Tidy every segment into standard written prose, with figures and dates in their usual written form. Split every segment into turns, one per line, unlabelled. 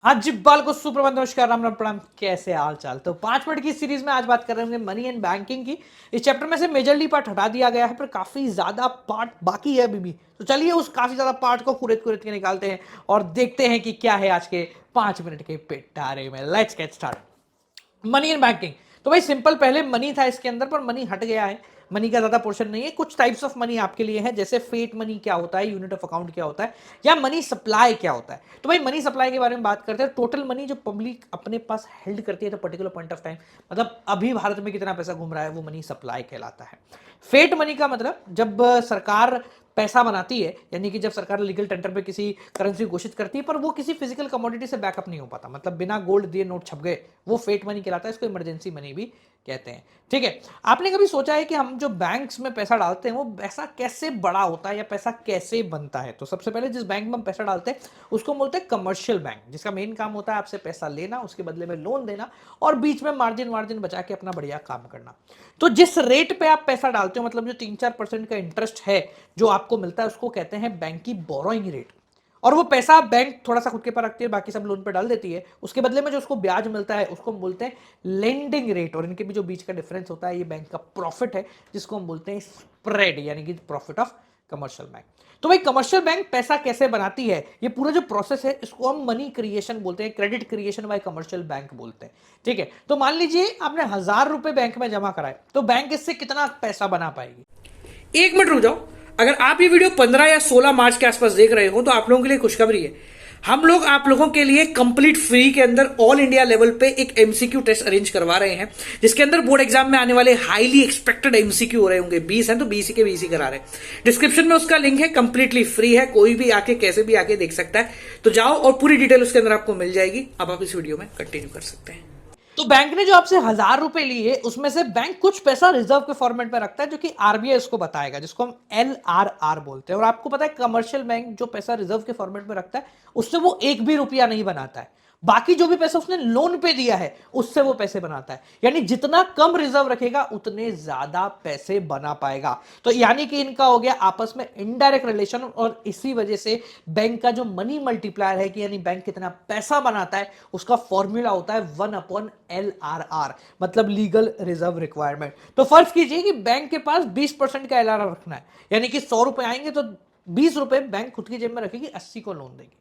हाँ जी, बाल को सुप्रभात, नमस्कार, राम राम, प्रणाम। कैसे हाल चाल? तो 5 मिनट की सीरीज में आज बात कर रहे होंगे मनी एंड बैंकिंग की। इस चैप्टर में से मेजरली पार्ट हटा दिया गया है, पर काफी ज्यादा पार्ट बाकी है अभी भी। तो चलिए उस काफी ज्यादा पार्ट को कुरेद कुरेद के निकालते हैं और देखते हैं कि क्या है आज के 5 मिनट के पिटारे में। Let's get start. Money in banking. तो भाई सिंपल, पहले मनी था इसके अंदर, पर मनी हट गया है। मनी का ज्यादा पोर्शन नहीं है। कुछ टाइप्स ऑफ मनी आपके लिए है, जैसे फेट मनी क्या होता है, यूनिट ऑफ अकाउंट क्या होता है, या मनी सप्लाई क्या होता है। तो भाई मनी सप्लाई के बारे में बात करते हैं। टोटल मनी जो पब्लिक अपने पास हेल्ड करती है तो पर्टिकुलर पॉइंट ऑफ टाइम, मतलब अभी भारत में कितना पैसा घूम रहा है, वो मनी सप्लाई कहलाता है। फेट मनी का मतलब जब सरकार पैसा बनाती है, यानी कि जब सरकार लीगल टेंडर पे किसी करेंसी घोषित करती है, पर वो किसी फिजिकल कमोडिटी से बैकअप नहीं हो पाता, मतलब बिना गोल्ड दिए नोट छप गए, वो फेट मनी कहलाता है। इसको इमरजेंसी मनी भी कहते हैं। ठीक है। आपने कभी सोचा है कि हम जो बैंक्स में पैसा डालते हैं वो पैसा कैसे बड़ा होता है या पैसा कैसे बनता है? तो सबसे पहले जिस बैंक में हम पैसा डालते हैं उसको बोलते हैं कमर्शियल बैंक, जिसका मेन काम होता है आपसे पैसा लेना, उसके बदले में लोन देना, और बीच में मार्जिन वार्जिन बचा के अपना बढ़िया काम करना। तो जिस रेट पे आप पैसा डालते हो, मतलब जो 3-4% का इंटरेस्ट है जो आपको मिलता है, उसको कहते हैं बैंक की बोरोइंग रेट। और वो पैसा बैंक थोड़ा सा खुद के पास रखती है, बाकी सब लोन पे डाल देती है। उसके बदले में जो उसको ब्याज मिलता है उसको हम बोलते हैं लेंडिंग रेट, और इनके भी जो बीच का डिफरेंस होता है ये बैंक का प्रॉफिट है, जिसको हम बोलते हैं स्प्रेड, यानी कि प्रॉफिट ऑफ कमर्शियल बैंक। तो भाई कमर्शियल बैंक पैसा कैसे बनाती है, ये पूरा जो प्रोसेस है इसको हम मनी क्रिएशन बोलते हैं, credit creation bye commercial bank बोलते हैं। ठीक है। तो मान लीजिए आपने 1,000 रुपए बैंक में जमा कराए, तो बैंक इससे कितना पैसा बना पाएगी? 1 मिनट रुक जाओ। अगर आप ये वीडियो 15 या 16 मार्च के आसपास देख रहे हो तो आप लोगों के लिए खुशखबरी है। हम लोग आप लोगों के लिए कंप्लीट फ्री के अंदर ऑल इंडिया लेवल पे एक एमसीक्यू टेस्ट अरेंज करवा रहे हैं, जिसके अंदर बोर्ड एग्जाम में आने वाले हाईली एक्सपेक्टेड एमसीक्यू हो रहे होंगे। 20 हैं तो 20 के 20 करा रहे हैं। डिस्क्रिप्शन में उसका लिंक है, कंप्लीटली फ्री है, कोई भी आके कैसे भी आके देख सकता है। तो जाओ और पूरी डिटेल उसके अंदर आपको मिल जाएगी। अब आप इस वीडियो में कंटिन्यू कर सकते हैं। तो बैंक ने जो आपसे 1,000 रुपए लिए, उसमें से बैंक कुछ पैसा रिजर्व के फॉर्मेट में रखता है, जो कि आरबीआई उसको बताएगा, जिसको हम एलआरआर बोलते हैं। और आपको पता है कमर्शियल बैंक जो पैसा रिजर्व के फॉर्मेट में रखता है, उससे वो एक भी रुपया नहीं बनाता है। बाकी जो भी पैसा उसने लोन पे दिया है उससे वो पैसे बनाता है। यानी जितना कम रिजर्व रखेगा उतने ज्यादा पैसे बना पाएगा। तो यानी कि इनका हो गया आपस में इनडायरेक्ट रिलेशन, और इसी वजह से बैंक का जो मनी मल्टीप्लायर है, कि यानी बैंक कितना पैसा बनाता है, उसका फॉर्मूला होता है 1/LRR, मतलब लीगल रिजर्व रिक्वायरमेंट। तो फर्ज कीजिए कि बैंक के पास 20% का एलआरआर रखना है, यानी कि 100 रुपए आएंगे तो 20 रुपए बैंक खुद की जेब में रखेगी, 80 को लोन देगी।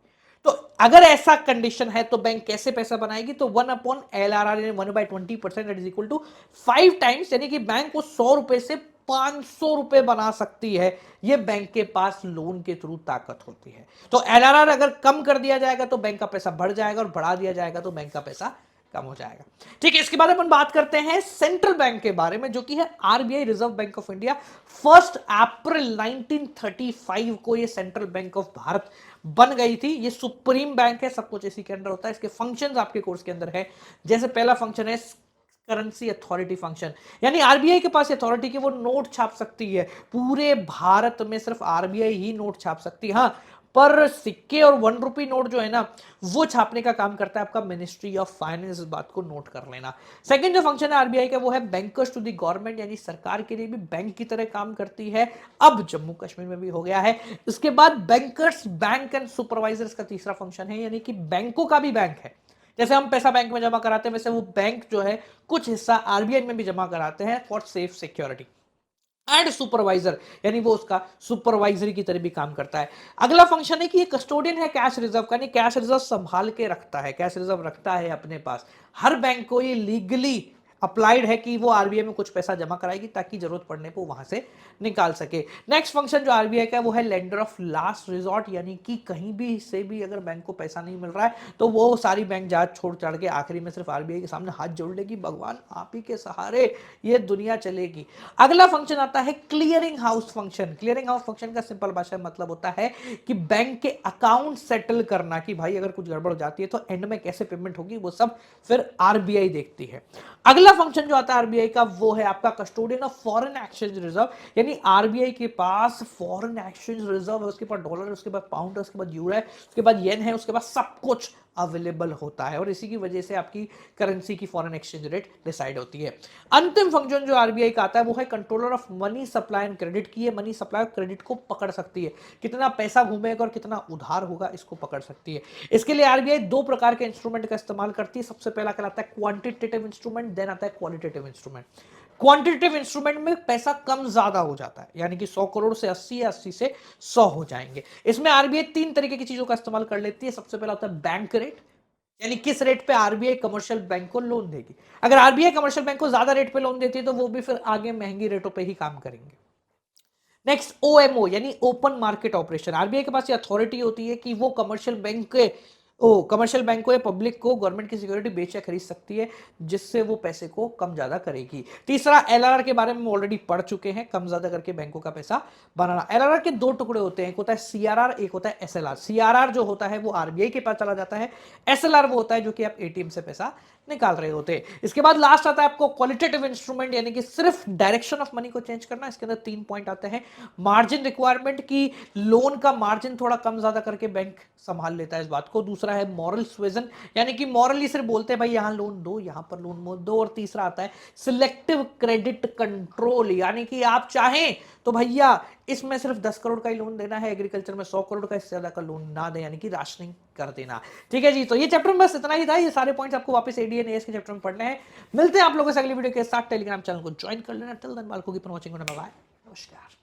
तो अगर ऐसा कंडीशन है तो बैंक कैसे पैसा बनाएगी? तो 1/LRR, 1/20% is equal to 5 times, यानी कि बैंक को 100 रुपए से 500 रुपए बना सकती है। ये बैंक के पास लोन के थ्रू ताकत होती है। तो एलआरआर अगर कम कर दिया जाएगा तो बैंक का पैसा बढ़ जाएगा, और बढ़ा दिया जाएगा तो बैंक का पैसा कम हो जाएगा। ठीक है। इसके बाद अपन बात करते हैं सेंट्रल बैंक के बारे में, जो कि है RBI, reserve bank of India. 1 अप्रैल 1935 को ये सेंट्रल बैंक ऑफ भारत बन गई थी। ये सुप्रीम बैंक है, सब कुछ इसी के अंडर होता है। इसके फंक्शंस आपके कोर्स के अंदर है। जैसे पहला फंक्शन है करेंसी अथॉरिटी फंक्शन, यानी आरबीआई के पास अथॉरिटी की वो नोट छाप सकती है। पूरे भारत में सिर्फ आरबीआई ही नोट छाप सकती है। हाँ, पर सिक्के और 1 रुपी नोट जो है ना, वो छापने का काम करता है आपका मिनिस्ट्री ऑफ फाइनेंस। इस बात को नोट कर लेना। सेकंड जो फंक्शन है आरबीआई का, वो है बैंकर्स टू द गवर्नमेंट, यानी सरकार के लिए भी बैंक की तरह काम करती है। अब जम्मू कश्मीर में भी हो गया है। इसके बाद बैंकर्स बैंक एंड सुपरवाइजर्स का तीसरा फंक्शन है, यानी कि बैंकों का भी बैंक है। जैसे हम पैसा बैंक में जमा कराते हैं, वैसे वो बैंक जो है कुछ हिस्सा आरबीआई में भी जमा कराते हैं for safe security. And supervisor, यानी वो उसका सुपरवाइजरी की तरह भी काम करता है। अगला फंक्शन है कि ये कस्टोडियन है कैश रिजर्व का, नहीं कैश रिजर्व संभाल के रखता है, कैश रिजर्व रखता है अपने पास। हर बैंक को ये लीगली अप्लाइड है कि वो आरबीआई में कुछ पैसा जमा कराएगी, ताकि जरूरत पड़ने पर वहां से निकाल सके। नेक्स्ट फंक्शन जो आरबीआई का है वो है लेंडर ऑफ लास्ट रिजॉर्ट, यानी कि कहीं भी से भी अगर बैंक को पैसा नहीं मिल रहा है तो वो सारी बैंक जहाज छोड़ चढ़ के आखिरी में सिर्फ आरबीआई के सामने हाथ जोड़ लेगी, भगवान आप ही के सहारे ये दुनिया चलेगी। अगला फंक्शन आता है clearing house function. Clearing house function का सिंपल भाषा में मतलब होता है कि बैंक के अकाउंट सेटल करना, कि भाई अगर कुछ गड़बड़ हो जाती है तो एंड में कैसे पेमेंट होगी, वो सब फिर आरबीआई देखती है। अगला फंक्शन जो आता है आरबीआई का, वो है आपका custodian of foreign exchange reserve, यानी आरबीआई के पास फॉरेन एक्सचेंज रिजर्व है। उसके पास डॉलर है, उसके पास पाउंड है, उसके बाद यूरो है, उसके बाद येन है, उसके पास सब कुछ अवेलेबल होता है और इसी की वजह से आपकी करेंसी की फॉरेन एक्सचेंज रेट डिसाइड होती है। अंतिम फंक्शन जो आरबीआई का आता है वो है controller of money supply and credit की। मनी सप्लाई और क्रेडिट को पकड़ सकती है, कितना पैसा घूमेगा और कितना उधार होगा इसको पकड़ सकती है। इसके लिए आरबीआई दो प्रकार के इंस्ट्रूमेंट का इस्तेमाल करती है। सबसे पहला कहलाता है क्वांटिटेटिव इंस्ट्रूमेंट, देन आता है क्वालिटेटिव इंस्ट्रूमेंट। क्वांटिटेटिव इंस्ट्रूमेंट में पैसा कम ज्यादा हो जाता है, यानी कि 100 करोड़ से 80 या 80 से 100 हो जाएंगे। इसमें आरबीआई तीन तरीके की चीजों का इस्तेमाल कर लेती है। सबसे पहला होता है बैंक रेट, यानी किस रेट पे आरबीआई कमर्शियल बैंक को लोन देगी। अगर आरबीआई कमर्शियल बैंक को ज्यादा रेट पे लोन देती है तो वो भी फिर आगे महंगी रेटों पे ही काम करेंगे। नेक्स्ट ओएमओ यानी ओपन मार्केट ऑपरेशन। आरबीआई के पास ये अथॉरिटी होती है कि वो कमर्शियल बैंक को या पब्लिक को गवर्नमेंट की सिक्योरिटी बेच या खरीद सकती है, जिससे वो पैसे को कम ज्यादा करेगी। तीसरा एलआरआर के बारे में ऑलरेडी पढ़ चुके हैं, कम ज्यादा करके बैंकों का पैसा बनाना। एलआरआर के दो टुकड़े होते हैं, एक होता है सीआरआर, एक होता है एसएलआर। सीआरआर जो होता है वो आरबीआई के पास चला जाता है, एसएलआर वो होता है जो कि आप एटीएम से पैसा निकाल रहे होते हैं। इसके बाद लास्ट आता है आपको क्वालिटेटिव इंस्ट्रूमेंट, यानी कि सिर्फ डायरेक्शन ऑफ मनी को चेंज करना। इसके अंदर 3 पॉइंट आते हैं। मार्जिन रिक्वायरमेंट की लोन का मार्जिन थोड़ा कम ज्यादा करके बैंक संभाल लेता है इस बात को। दूसरा है मॉरल स्वेजन, यानी कि मॉरली सिर्फ बोलते हैं भाई यहां लोन दो, यहां पर लोन मत दो। और तीसरा आता है सिलेक्टिव क्रेडिट कंट्रोल, यानी कि आप चाहें तो भैया इसमें सिर्फ 10 करोड़ का ही लोन देना है, एग्रीकल्चर में 100 करोड़ का, इससे ज्यादा का लोन ना दे, यानी कि राशनिंग कर देना। ठीक है जी, तो ये चैप्टर में बस इतना ही था। ये सारे पॉइंट्स आपको वापस एडीएन एएस के चैप्टर में पढ़ने हैं। मिलते हैं आप लोगों से अगली वीडियो के साथ। टेलीग्राम चैनल को ज्वाइन कर लेना। Till then bye, keep on watching, bye bye, नमस्कार।